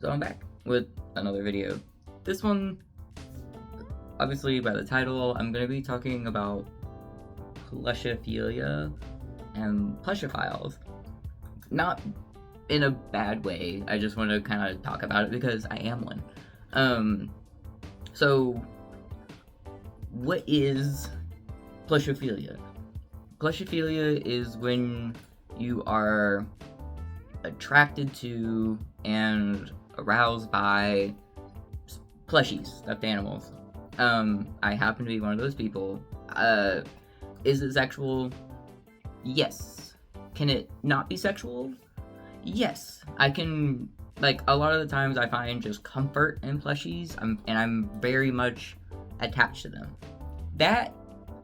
So I'm back with another video. This one, obviously by the title, I'm going to be talking about Plushophilia and plushophiles. Not in a bad way, I just want to kind of talk about it because I am one. So what is Plushophilia? Plushophilia is when you are attracted to and aroused by plushies, stuffed animals. I happen to be one of those people. Is it sexual? Yes. Can it not be sexual? Yes. I can, like, a lot of the times I find just comfort in plushies, and I'm very much attached to them. That,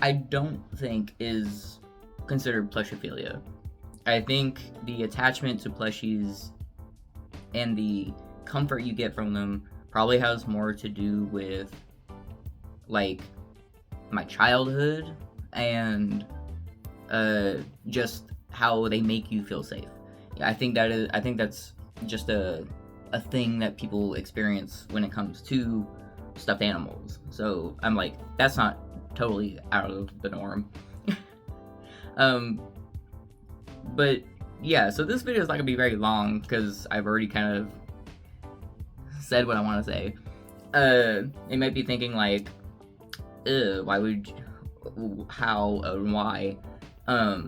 I don't think is considered plushophilia. I think the attachment to plushies and the comfort you get from them probably has more to do with, like, my childhood and just how they make you feel safe. Yeah, I think that's just a thing that people experience when it comes to stuffed animals. So I'm like, that's not totally out of the norm. But yeah, so this video is not gonna be very long because I've already kind of said what I want to say. You might be thinking like, why would you, how and why? I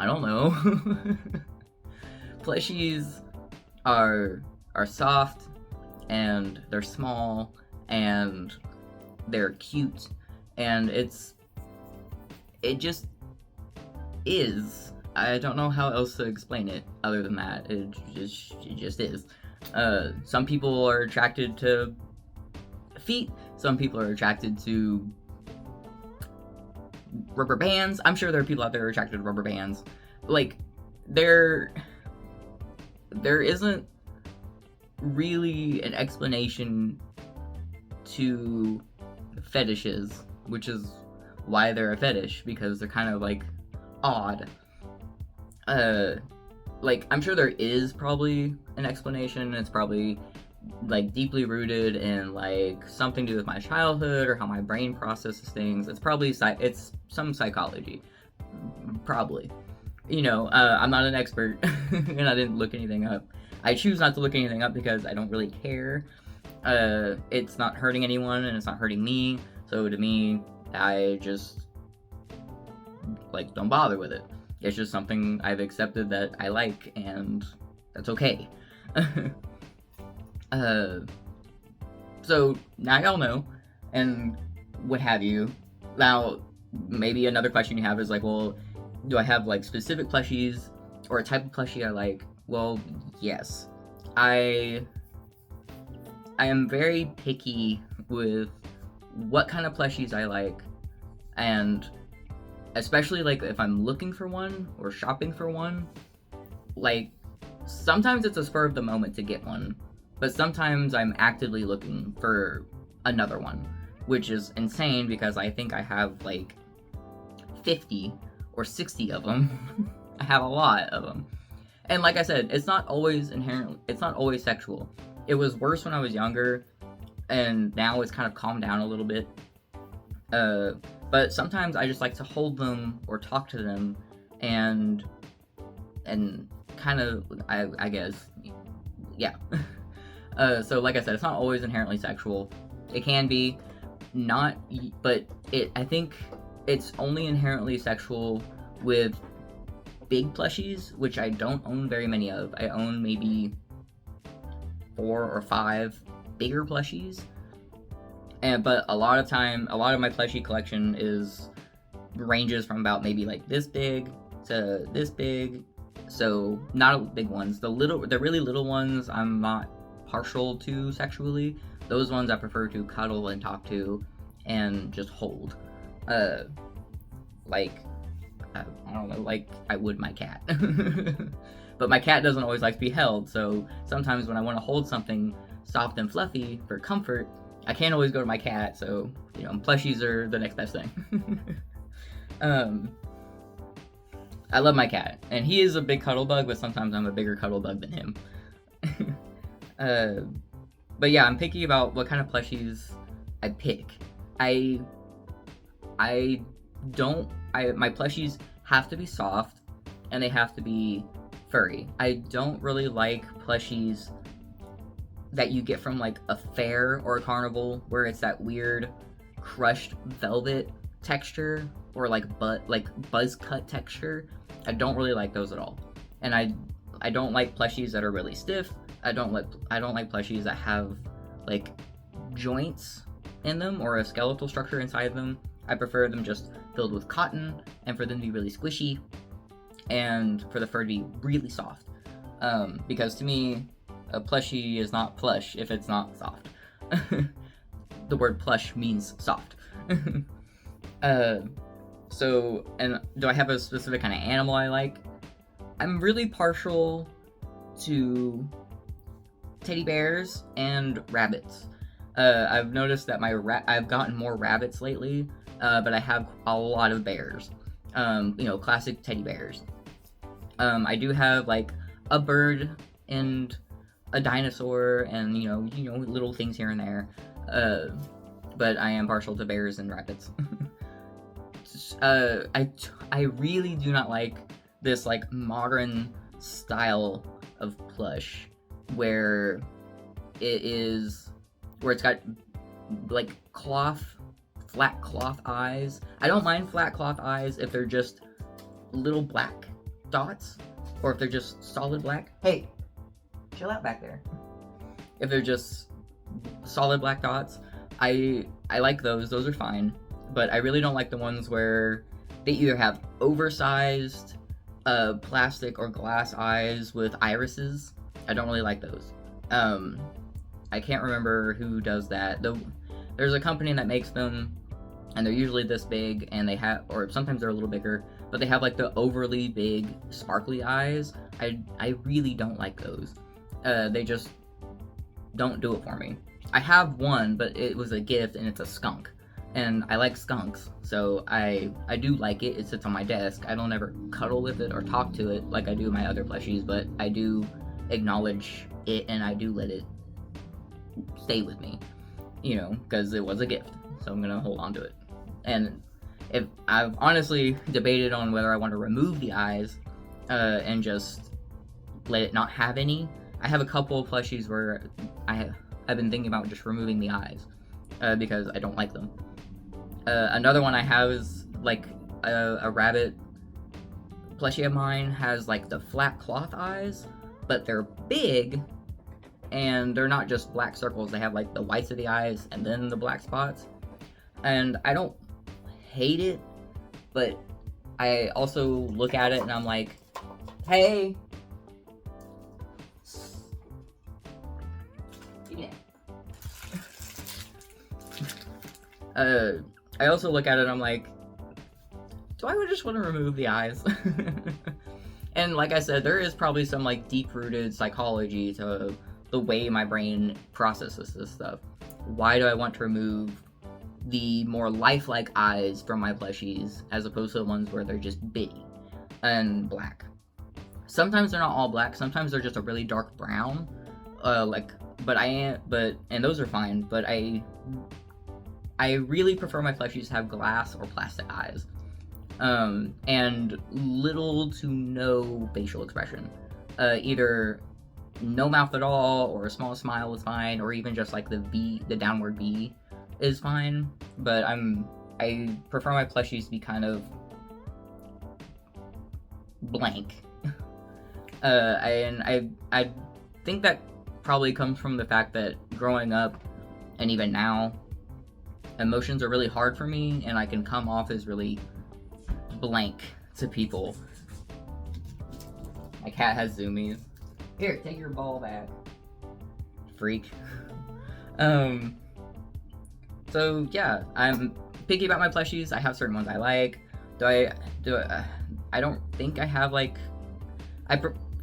don't know. Plushies are soft and they're small and they're cute and it just is. I don't know how else to explain it other than that. It just is. Some people are attracted to feet. Some people are attracted to rubber bands. I'm sure there are people out there who are attracted to rubber bands. Like, there isn't really an explanation to fetishes, which is why they're a fetish, because they're kind of like odd. Like, I'm sure there is probably an explanation. It's probably like deeply rooted in like something to do with my childhood or how my brain processes things. It's probably it's some psychology, probably. You know, I'm not an expert and I didn't look anything up. I choose not to look anything up because I don't really care. It's not hurting anyone and it's not hurting me. So to me, I just like don't bother with it. It's just something I've accepted that I like, and that's okay. So now y'all know, and what have you. Now, maybe another question you have is like, well, do I have like specific plushies or a type of plushie I like? Well, yes. I am very picky with what kind of plushies I like, and especially like if I'm looking for one or shopping for one. Like, sometimes it's a spur of the moment to get one, but sometimes I'm actively looking for another one, which is insane because I think I have like 50 or 60 of them. I have a lot of them. And like I said, it's not always sexual. It was worse when I was younger, and now it's kind of calmed down a little bit. But sometimes I just like to hold them or talk to them and kind of, I guess, yeah. So like I said, it's not always inherently sexual. It can be, not, but I think it's only inherently sexual with big plushies, which I don't own very many of. I own maybe 4 or 5 bigger plushies. But a lot of my plushie collection ranges from about maybe like this big to this big. So not big ones. The really little ones I'm not partial to sexually. Those ones I prefer to cuddle and talk to and just hold. Like, I don't know, like I would my cat. But my cat doesn't always like to be held, so sometimes when I want to hold something soft and fluffy for comfort, I can't always go to my cat, so, you know, plushies are the next best thing. I love my cat, and he is a big cuddle bug, but sometimes I'm a bigger cuddle bug than him. Uh, but yeah, I'm picky about what kind of plushies I pick. I I don't. My plushies have to be soft, and they have to be furry. I don't really like plushies that you get from like a fair or a carnival where it's that weird crushed velvet texture or like buzz cut texture. I don't really like those at all. And I don't like plushies that are really stiff. I don't like plushies that have like joints in them or a skeletal structure inside them. I prefer them just filled with cotton and for them to be really squishy and for the fur to be really soft. Because to me, a plushie is not plush if it's not soft. The word plush means soft. So, and do I have a specific kind of animal I like? I'm really partial to teddy bears and rabbits. I've noticed that I've gotten more rabbits lately, but I have a lot of bears. Classic teddy bears. I do have like a bird and a dinosaur and little things here and there. But I am partial to bears and rabbits. I really do not like this like modern style of plush where it's got like flat cloth eyes. I don't mind flat cloth eyes if they're just little black dots or if they're just solid black. Hey, chill out back there. If they're just solid black dots, I like those. Those are fine. But I really don't like the ones where they either have oversized plastic or glass eyes with irises. I don't really like those. I can't remember who does that. There's a company that makes them, and they're usually this big, and or sometimes they're a little bigger, but they have like the overly big, sparkly eyes. I really don't like those. They just don't do it for me. I have one, but it was a gift, and it's a skunk. And I like skunks, so I do like it. It sits on my desk. I don't ever cuddle with it or talk to it like I do my other plushies, but I do acknowledge it, and I do let it stay with me, because it was a gift, so I'm gonna hold on to it. And if I've honestly debated on whether I want to remove the eyes and just let it not have any. I have a couple of plushies where I've been thinking about just removing the eyes because I don't like them. Another one I have is like a rabbit plushie of mine has like the flat cloth eyes, but they're big and they're not just black circles. They have like the whites of the eyes and then the black spots. And I don't hate it, but I also look at it and I'm like, hey, I also look at it and I'm like, do I just want to remove the eyes? And like I said, there is probably some like deep-rooted psychology to the way my brain processes this stuff. Why do I want to remove the more lifelike eyes from my plushies as opposed to the ones where they're just bitty and black? Sometimes they're not all black. Sometimes they're just a really dark brown. And those are fine. But I really prefer my plushies to have glass or plastic eyes. And little to no facial expression. Either no mouth at all, or a small smile is fine, or even just like the downward V is fine. But I prefer my plushies to be kind of blank. I think that probably comes from the fact that growing up, and even now, emotions are really hard for me, and I can come off as really blank to people. My cat has zoomies. Here, take your ball back, freak. So yeah, I'm picky about my plushies. I have certain ones I like. I don't think I have like,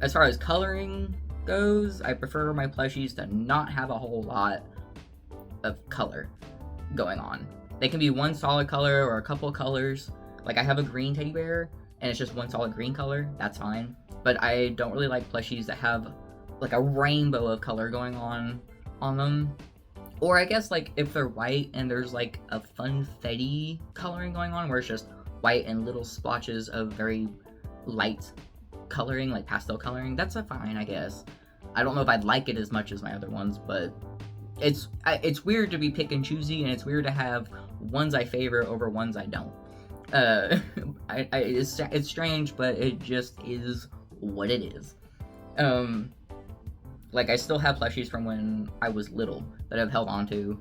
as far as coloring goes, I prefer my plushies to not have a whole lot of color going on. They can be one solid color or a couple colors. Like I have a green teddy bear and it's just one solid green color. That's fine. But I don't really like plushies that have like a rainbow of color going on them. Or I guess like if they're white and there's like a funfetti coloring going on where it's just white and little splotches of very light coloring, like pastel coloring, that's a fine, I guess. I don't know if I'd like it as much as my other ones, but it's weird to be pick and choosy, and it's weird to have ones I favor over ones I don't. It's strange, but it just is what it is. Like I still have plushies from when I was little that I've held on to,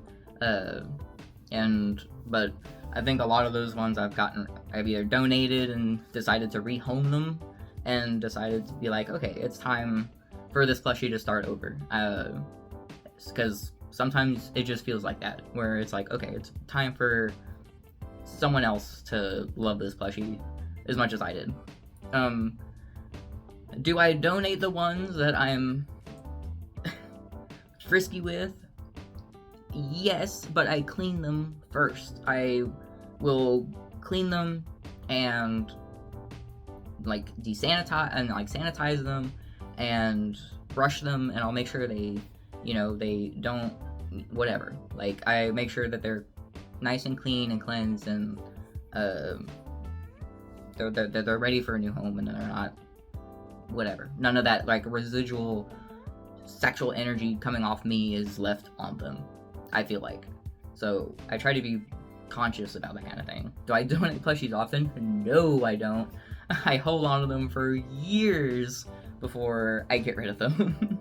but I think a lot of those ones I've either donated and decided to rehome them, and decided to be like, okay, it's time for this plushie to start over. Because sometimes it just feels like that, where it's like, okay, it's time for someone else to love this plushie as much as I did. Do I donate the ones that I'm frisky with? Yes, but I clean them first. I will clean them and like sanitize them and brush them, and I'll make sure they don't whatever. Like I make sure that they're nice and clean and cleansed, and they're ready for a new home, and they're not whatever. None of that like residual sexual energy coming off me is left on them, I feel like. So I try to be conscious about that kind of thing. Do I donate plushies often? No, I don't. I hold on to them for years before I get rid of them.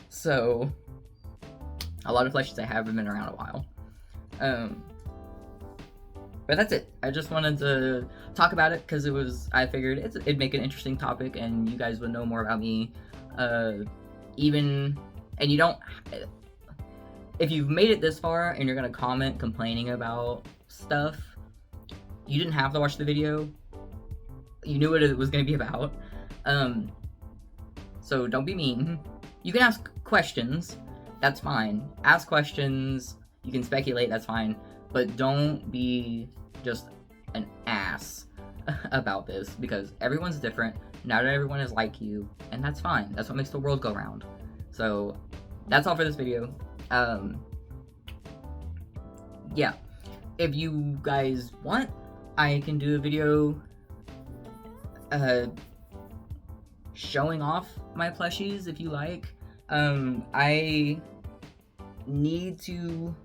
So a lot of plushies I have been around a while. But that's it. I just wanted to talk about it because I figured it'd make an interesting topic, and you guys would know more about me. If you've made it this far and you're gonna comment complaining about stuff, you didn't have to watch the video. You knew what it was gonna be about. So don't be mean. You can ask questions. That's fine. Ask questions. You can speculate. That's fine. But don't be just an ass about this, because everyone's different. Not everyone is like you, and that's fine. That's what makes the world go round. So that's all for this video. Yeah. If you guys want, I can do a video showing off my plushies if you like. I need to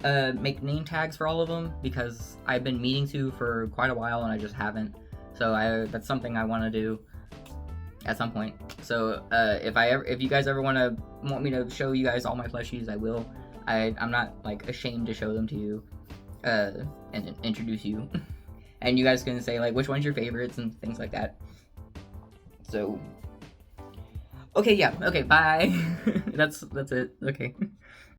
make name tags for all of them because I've been meaning to for quite a while and I just haven't. So that's something I want to do at some point. So if you guys ever want me to show you guys all my plushies, I will. I'm not like ashamed to show them to you and introduce you. And you guys can say like which one's your favorites and things like that. So okay, yeah, okay, bye. That's it. Okay.